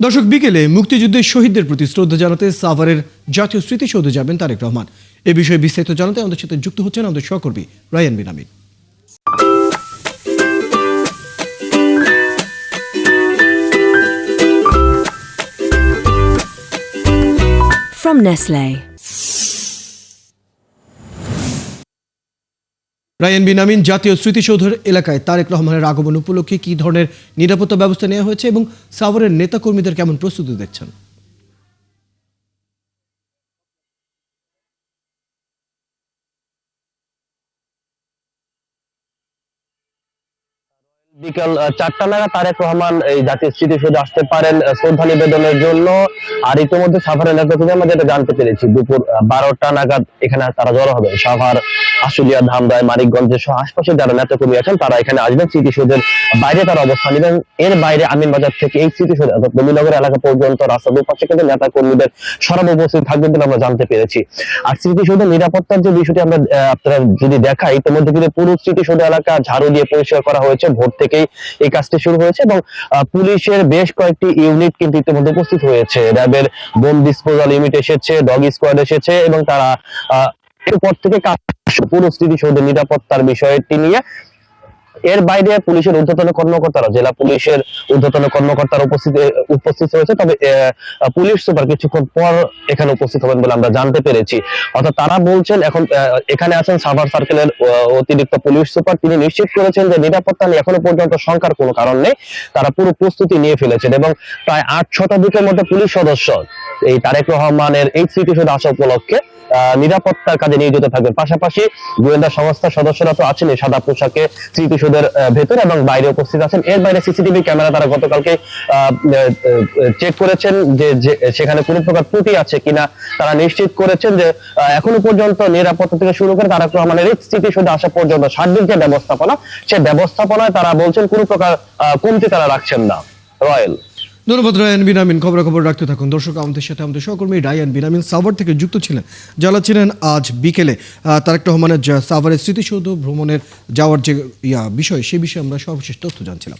দর্শক, বিকেলে মুক্তিযুদ্ধের শহীদদের প্রতি শ্রদ্ধা জানাতে সাভারের জাতীয় স্মৃতিসৌধে যাবেন তারেক রহমান। এ বিষয়ে বিস্তারিত জানাতে আমাদের সাথে যুক্ত হচ্ছেন আমাদের সহকর্মী রায়ান বিন আমিন। From Nestlé. রায়ান বিন আমিন, জাতীয় স্মৃতিসৌধের এলাকায় তারেক রহমানের আগমন উপলক্ষে কি ধরনের নিরাপত্তা ব্যবস্থা নেওয়া হয়েছে এবং সাভারের নেতাকর্মীদের কেমন প্রস্তুতি দেখছেন? বিকাল 4টা নাগাদ তারেক রহমান এই জাতীয় স্মৃতিসৌধে আসতে পারেন শ্রদ্ধা নিবেদনের জন্য। আর ইতিমধ্যে সাভারের নেতাকর্মী আমরা যেটা জানতে পেরেছি, দুপুর 12টা নাগাদ এখানে তারা জড়ো হবে। সাভার, আশুলিয়া, ধামরাই, মানিকগঞ্জ সহ আশপাশের যারা নেতাকর্মী আছেন তারা এখানে আসবেন। স্মৃতিসৌধের বাইরে তারা অবস্থান নেবেন। এর বাইরে আমিনবাজার থেকে এই স্মৃতিসৌধ অর্থাৎ নবীনগর এলাকা পর্যন্ত রাস্তার দুপাশে কিন্তু নেতাকর্মীদের সরব উপস্থিত থাকবেন বলে আমরা জানতে পেরেছি। আর স্মৃতিসৌধের নিরাপত্তার যে বিষয়টি আমরা আপনারা যদি দেখাই, ইতিমধ্যে কিন্তু পুরো স্মৃতিসৌধ এলাকা ঝাড়ু দিয়ে পরিষ্কার করা হয়েছে। ভোর থেকেই এই কাজটি শুরু হয়েছে এবং পুলিশের বেশ কয়েকটি ইউনিট কিন্তু ইতিমধ্যে উপস্থিত হয়েছে। র্যাবের বোম ডিসপোজাল ইউনিট এসেছে, ডগ স্কোয়াড এসেছে এবং তারা এরপর থেকে পুরো স্মৃতিসৌধের নিরাপত্তার বিষয়টি নিয়ে। এর বাইরে পুলিশের ঊর্ধ্বতন কর্মকর্তারা, জেলা পুলিশের ঊর্ধ্বতন কর্মকর্তারা উপস্থিত হয়েছে। তবে পুলিশ সুপার কিছুক্ষণ পর এখানে উপস্থিত হবেন বলে আমরা জানতে পেরেছি। অর্থাৎ তারা বলছেন, এখন এখানে আছেন সাভার সার্কেলের অতিরিক্ত পুলিশ সুপার। তিনি নিশ্চিত করেছেন যে নিরাপত্তা নিয়ে এখনো পর্যন্ত শঙ্কার কোনো কারণ নেই, তারা পুরো প্রস্তুতি নিয়ে ফেলেছেন এবং প্রায় 8 শতাধিকের মতো পুলিশ সদস্য এই তারেক রহমানের এই স্মৃতিসৌধে আসা উপলক্ষে নিরাপত্তার কাজে নিয়োজিত থাকবেন। পাশাপাশি গোয়েন্দা সংস্থার সদস্যরা তো আছেন সাদা পোশাকে স্মৃতিসৌধের ভেতরে এবং বাইরে উপস্থিত আছেন। এর বাইরে সিসিটিভি ক্যামেরা তারা গতকালকে চেক করেছেন যে সেখানে কোনো প্রকার ত্রুটি আছে কিনা। তারা নিশ্চিত করেছেন যে এখনো পর্যন্ত নিরাপত্তা থেকে শুরু করে তারেক রহমানের এই স্মৃতিসৌধে আসা পর্যন্ত সার্বিক যে ব্যবস্থাপনা, সেই ব্যবস্থাপনায় তারা বলছেন কোনো প্রকার কমতি তারা রাখছেন না। রয়েল, ধন্যবাদ রায়ান বিন আমিন। খবর রাখতে থাকুন। দর্শক, আমাদের সাথে আমাদের সহকর্মী রায়ান বিন আমিন সাভার থেকে যুক্ত ছিলেন, জানাচ্ছিলেন আজ বিকেলে তারেক রহমানের সাভারের স্মৃতিসৌধ ভ্রমণের যাওয়ার যে বিষয়, সেই বিষয়ে আমরা সর্বশেষ তথ্য জানছিলাম।